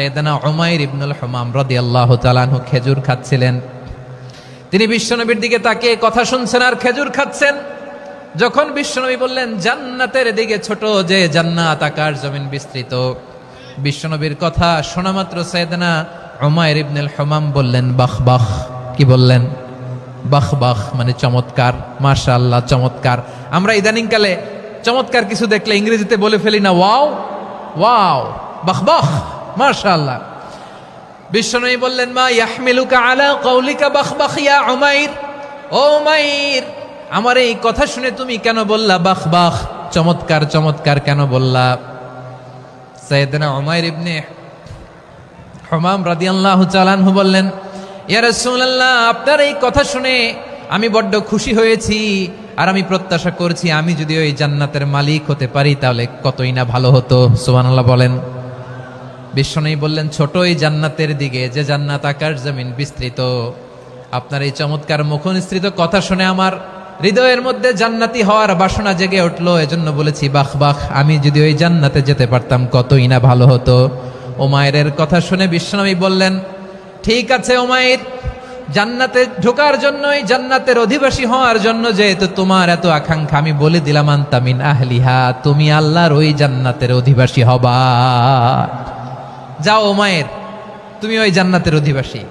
সাইয়েদনা উমাইর ইবনুল হুমাম রাদিয়াল্লাহু তাআলা আনহু খেজুর খাচ্ছিলেন। তিনি বিশ্বনবীর দিকে তাকিয়ে কথা শুনছেন আর খেজুর খাচ্ছেন। যখন বিশ্বনবী বললেন জান্নাতের দিকে ছোট যে জান্নাত আকাশ জমিন বিস্তৃত, বিশ্বনবীর কথা শোনা মাত্র সাইয়েদনা উমাইর ইবনুল হুমাম বললেন বাহ বাহ। কি বললেন? বাহ বাহ মানে চমৎকার, মাশাআল্লাহ চমৎকার। আমরা ইদানিংকালে চমৎকার কিছু দেখলে ইংরেজিতে বলে ফেলি না ওয়াও ওয়াও, বাহ বাহ মাশাআল্লাহ। বিশ্বনবী বললেন মা ইয়াহমিলুকা আলা কওলিকা বাহ বাহ ইয়া উমাইর। ও উমাইর, আমার এই কথা শুনে তুমি কেন বললা বাহ বাহ, চমৎকার চমৎকার কেন বললা? সাইয়েদনা উমাইর ইবনে হুমাম রাদিয়াল্লাহু তাআলা আনহু বললেন ইয়া রাসূলুল্লাহ, আপনার এই কথা শুনে আমি বড্ড খুশি হয়েছি আর আমি প্রত্যাশা করছি আমি যদি ওই জান্নাতের মালিক হতে পারি তাহলে কতই না ভালো হতো। সুবহানাল্লাহ বলেন। বিশ্বনবী বললেন ছোট এই জান্নাতের দিকে যে জান্নাত আকাশ জমিন বিস্তৃত। আপনার এই চমৎকার মুখনিসৃত কথা শুনে আমার হৃদয়ের মধ্যে জান্নাতি হওয়ার বাসনা জেগে উঠলো, এজন্য বলেছি বাহ বাহ, আমি যদি ওই জান্নাতে যেতে পারতাম কতই না ভালো হতো। উমাইরের কথা শুনে বিশ্বনবী বললেন ঠিক আছে উমাইর, জান্নাতে ঢোকার জন্য, এই জান্নাতের অধিবাসী হওয়ার জন্য যেহেতু তোমার এত আকাঙ্ক্ষা, আমি বলে দিলাম আনতা মিন আহলিহা, তুমি আল্লাহর ওই জান্নাতের অধিবাসী হবা। যাও উমাইর, তুমি ওই জান্নাতের অধিবাসী,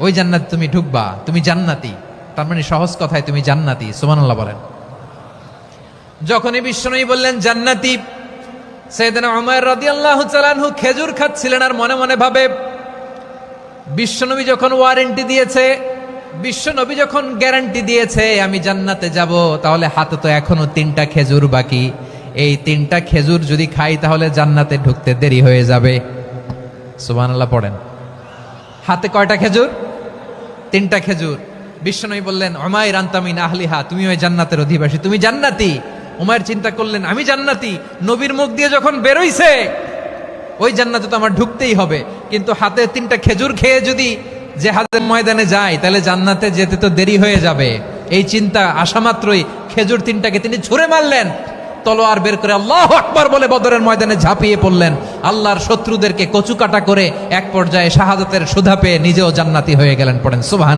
ওই জান্নাতে তুমি ঢুকবা, তুমি জান্নাতি। তার মানে সহজ কথায় তুমি জান্নাতি। সুবহানাল্লাহ বলেন। যখনই বিশ্বনবী বললেন জান্নাতি, সাইয়েদনা উমাইর রাদিয়াল্লাহু তাআলা আনহু খেজুর খাচ্ছিলেন আর মনে মনে ভাবে বিশ্বনবী যখন ওয়ারেন্টি দিয়েছে, বিশ্বনবী যখন গ্যারান্টি দিয়েছে আমি জান্নাতে যাব, তাহলে হাতে তো এখনো 3টা খেজুর বাকি। এই 3টা খেজুর যদি খাই তাহলে জান্নাতে ঢুকতে দেরি হয়ে যাবে। সুবহানাল্লাহ পড়েন। হাতে কয়টা খেজুর? 3টা খেজুর। বিশ্বনবী বললেন উমাইর আনতা মিন আহলিহা, তুমি ওই জান্নাতের অধিবাসী, তুমি জান্নাতি। উমাইর চিন্তা করলেন আমি জান্নাতি, নবীর মুখ দিয়ে যখন বেরোইছে ওই জান্নাতে তো আমার ঢুকতেই হবে, কিন্তু হাতে 3টা খেজুর খেয়ে যদি জিহাদের ময়দানে যায় তাহলে জান্নাতে যেতে তো দেরি হয়ে যাবে। এই চিন্তা আসা মাত্রই খেজুর 3টাকে তিনি ছুঁড়ে মারলেন, তলোয়ার বের করে আল্লাহু আকবার বলে বদরের ময়দানে ঝাঁপিয়ে পড়লেন। আল্লাহর শত্রুদেরকে কচুকাটা করে এক পর্যায়ে শাহাদাতের সুধা পেয়ে নিজেও জান্নাতি হয়ে গেলেন। পড়েন সুবহান।